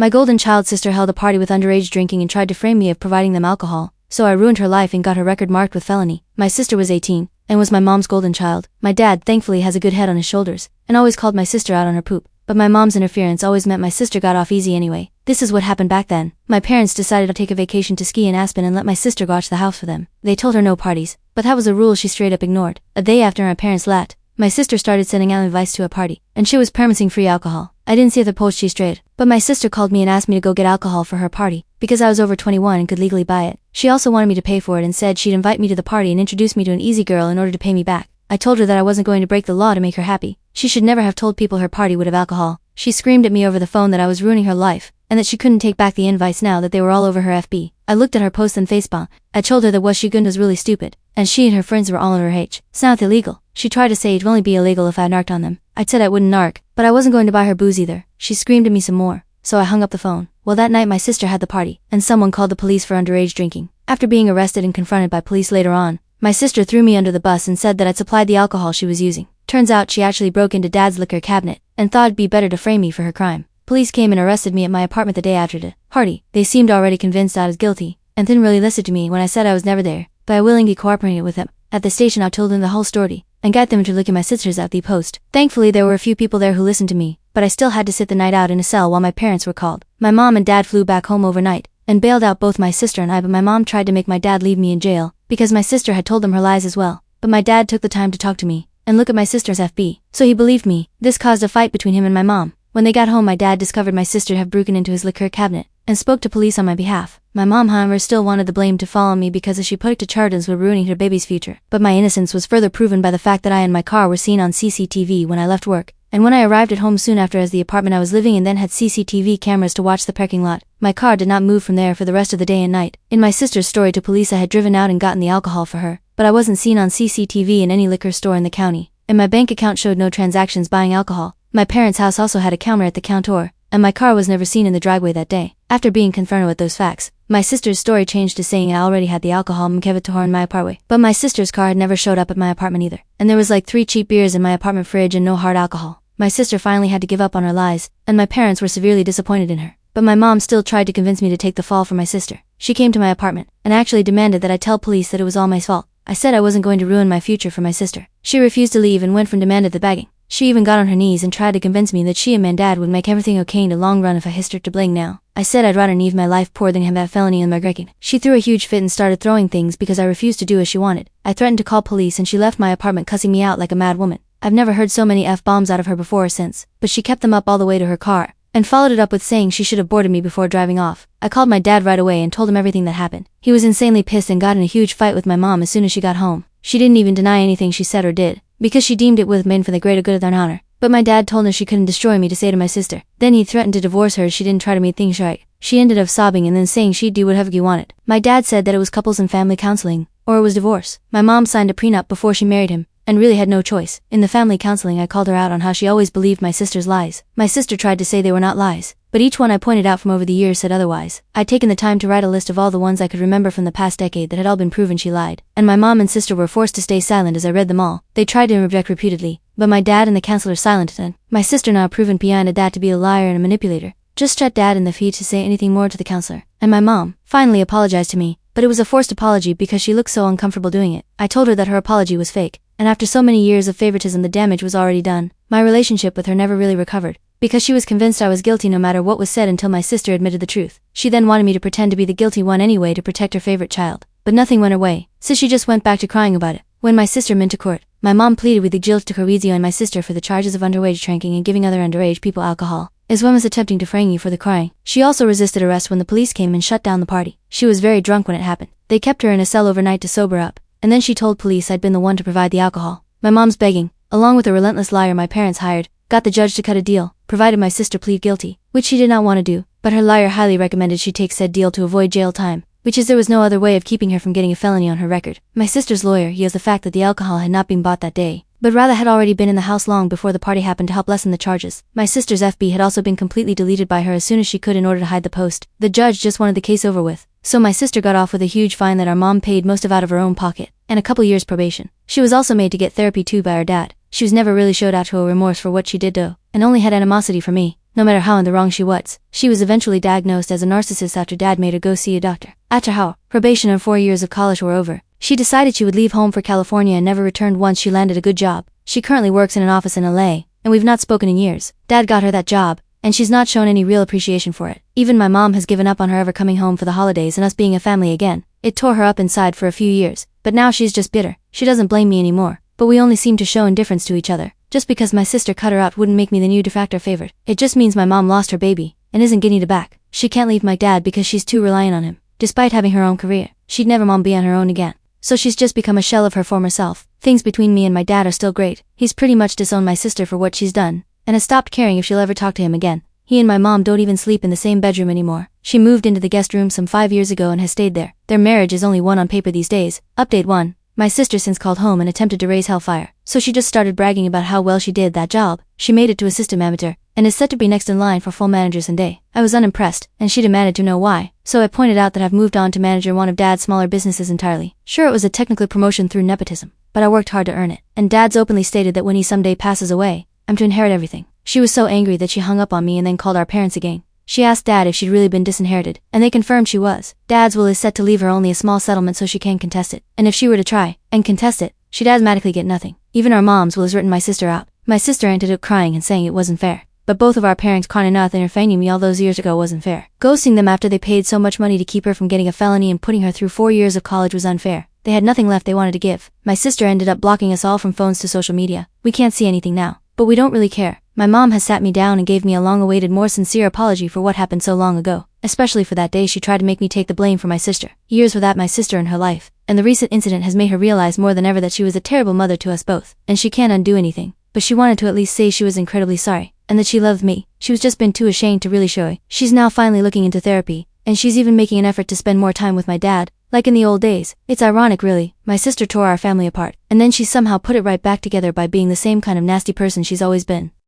My golden child sister held a party with underage drinking and tried to frame me of providing them alcohol, so I ruined her life and got her record marked with felony. My sister was 18, and was my mom's golden child. My dad, thankfully, has a good head on his shoulders, and always called my sister out on her poop, but my mom's interference always meant my sister got off easy anyway. This is what happened back then. My parents decided to take a vacation to ski in Aspen and let my sister watch the house for them. They told her no parties, but that was a rule she straight up ignored. A day after my parents left, my sister started sending out invites to a party, and she was promising free alcohol. I didn't see the post she straight, but my sister called me and asked me to go get alcohol for her party, because I was over 21 and could legally buy it. She also wanted me to pay for it and said she'd invite me to the party and introduce me to an easy girl in order to pay me back. I told her that I wasn't going to break the law to make her happy. She should never have told people her party would have alcohol. She screamed at me over the phone that I was ruining her life, and that she couldn't take back the invites now that they were all over her FB. I looked at her post on Facebook. I told her that what she did was really stupid, and she and her friends were all underage. Sounds illegal. She tried to say it'd only be illegal if I narked on them. I said I wouldn't narc, but I wasn't going to buy her booze either. She screamed at me some more, so I hung up the phone. Well, that night my sister had the party, and someone called the police for underage drinking. After being arrested and confronted by police later on, my sister threw me under the bus and said that I'd supplied the alcohol she was using. Turns out she actually broke into Dad's liquor cabinet, and thought it'd be better to frame me for her crime. Police came and arrested me at my apartment the day after the party. They seemed already convinced I was guilty, and didn't really listen to me when I said I was never there, but I willingly cooperated with them. At the station I told them the whole story, and got them to look at my sisters at the post. Thankfully there were a few people there who listened to me, but I still had to sit the night out in a cell while my parents were called. My mom and dad flew back home overnight, and bailed out both my sister and I, but my mom tried to make my dad leave me in jail, because my sister had told them her lies as well. But my dad took the time to talk to me, and look at my sister's FB, so he believed me. This caused a fight between him and my mom. When they got home my dad discovered my sister had broken into his liquor cabinet, and spoke to police on my behalf. My mom, however, still wanted the blame to fall on me because as she put it to charges were ruining her baby's future. But my innocence was further proven by the fact that I and my car were seen on CCTV when I left work, and when I arrived at home soon after, as the apartment I was living in then had CCTV cameras to watch the parking lot. My car did not move from there for the rest of the day and night. In my sister's story to police I had driven out and gotten the alcohol for her, but I wasn't seen on CCTV in any liquor store in the county, and my bank account showed no transactions buying alcohol. My parents' house also had a counter at the counter, and my car was never seen in the driveway that day. After being confronted with those facts, my sister's story changed to saying I already had the alcohol and gave it to her in my apartment. But my sister's car had never showed up at my apartment either, and there was like 3 cheap beers in my apartment fridge and no hard alcohol. My sister finally had to give up on her lies, and my parents were severely disappointed in her. But my mom still tried to convince me to take the fall for my sister. She came to my apartment, and actually demanded that I tell police that it was all my fault. I said I wasn't going to ruin my future for my sister. She refused to leave and went from demanded the bagging. She even got on her knees and tried to convince me that she and my dad would make everything okay in the long run if I history to bling now. I said I'd rather leave my life poor than have that felony in my record. She threw a huge fit and started throwing things because I refused to do as she wanted. I threatened to call police and she left my apartment cussing me out like a mad woman. I've never heard so many F-bombs out of her before or since, but she kept them up all the way to her car, and followed it up with saying she should have boarded me before driving off. I called my dad right away and told him everything that happened. He was insanely pissed and got in a huge fight with my mom as soon as she got home. She didn't even deny anything she said or did, because she deemed it would have been for the greater good of their honor. But my dad told her she couldn't destroy me to say to my sister. Then he threatened to divorce her if she didn't try to make things right. She ended up sobbing and then saying she'd do whatever he wanted. My dad said that it was couples and family counseling, or it was divorce. My mom signed a prenup before she married him, and really had no choice. In the family counseling I called her out on how she always believed my sister's lies. My sister tried to say they were not lies, but each one I pointed out from over the years said otherwise. I'd taken the time to write a list of all the ones I could remember from the past decade that had all been proven she lied, and my mom and sister were forced to stay silent as I read them all. They tried to object repeatedly, but my dad and the counselor silenced them. My sister, now proven beyond a doubt to be a liar and a manipulator, just shut dad in the feet to say anything more to the counselor. And my mom finally apologized to me, but it was a forced apology because she looked so uncomfortable doing it. I told her that her apology was fake, and after so many years of favoritism the damage was already done. My relationship with her never really recovered, because she was convinced I was guilty no matter what was said until my sister admitted the truth. She then wanted me to pretend to be the guilty one anyway to protect her favorite child. But nothing went her way, so she just went back to crying about it. When my sister went to court, my mom pleaded with the judge to Corizio and my sister for the charges of underage drinking and giving other underage people alcohol, as well as attempting to frame me for the crime. She also resisted arrest when the police came and shut down the party. She was very drunk when it happened. They kept her in a cell overnight to sober up, and then she told police I'd been the one to provide the alcohol. My mom's begging, along with a relentless liar my parents hired, got the judge to cut a deal, provided my sister plead guilty, which she did not want to do, but her liar highly recommended she take said deal to avoid jail time, which is there was no other way of keeping her from getting a felony on her record. My sister's lawyer used the fact that the alcohol had not been bought that day, but rather had already been in the house long before the party happened to help lessen the charges. My sister's FB had also been completely deleted by her as soon as she could in order to hide the post. The judge just wanted the case over with, so my sister got off with a huge fine that our mom paid most of out of her own pocket, and a couple years probation. She was also made to get therapy too by her dad. She was never really showed out to a remorse for what she did though, and only had animosity for me. no matter how in the wrong she was. She was eventually diagnosed as a narcissist after dad made her go see a doctor. After how probation and 4 years of college were over, she decided she would leave home for California and never returned once she landed a good job. She currently works in an office in LA, and we've not spoken in years. Dad got her that job, and she's not shown any real appreciation for it. Even my mom has given up on her ever coming home for the holidays and us being a family again. It tore her up inside for a few years, but now she's just bitter. She doesn't blame me anymore, but we only seem to show indifference to each other. Just because my sister cut her out wouldn't make me the new de facto favorite. It just means my mom lost her baby, and isn't getting it back. She can't leave my dad because she's too reliant on him. Despite having her own career, she'd never be on her own again. So she's just become a shell of her former self. Things between me and my dad are still great. He's pretty much disowned my sister for what she's done, and has stopped caring if she'll ever talk to him again. He and my mom don't even sleep in the same bedroom anymore. She moved into the guest room some 5 years ago and has stayed there. Their marriage is only one on paper these days. Update 1. My sister since called home and attempted to raise hellfire. So she just started bragging about how well she did that job. She made it to assistant amateur, and is set to be next in line for full manager someday. I was unimpressed, and she demanded to know why. So I pointed out that I've moved on to manager one of dad's smaller businesses entirely. Sure, it was a technical promotion through nepotism, but I worked hard to earn it. And dad's openly stated that when he someday passes away, I'm to inherit everything. She was so angry that she hung up on me and then called our parents again. She asked Dad if she'd really been disinherited, and they confirmed she was. Dad's will is set to leave her only a small settlement so she can contest it. And if she were to try and contest it, she'd automatically get nothing. Even our mom's will has written my sister out. My sister ended up crying and saying it wasn't fair. But both of our parents can't enough interfering me all those years ago wasn't fair. Ghosting them after they paid so much money to keep her from getting a felony and putting her through 4 years of college was unfair. They had nothing left they wanted to give. My sister ended up blocking us all from phones to social media. We can't see anything now. But we don't really care. My mom has sat me down and gave me a long-awaited, more sincere apology for what happened so long ago, especially for that day she tried to make me take the blame for my sister. Years without my sister in her life, and the recent incident has made her realize more than ever that she was a terrible mother to us both, and she can't undo anything. But she wanted to at least say she was incredibly sorry, and that she loved me. She was just been too ashamed to really show it. She's now finally looking into therapy, and she's even making an effort to spend more time with my dad, like in the old days. It's ironic really. My sister tore our family apart, and then she somehow put it right back together by being the same kind of nasty person she's always been.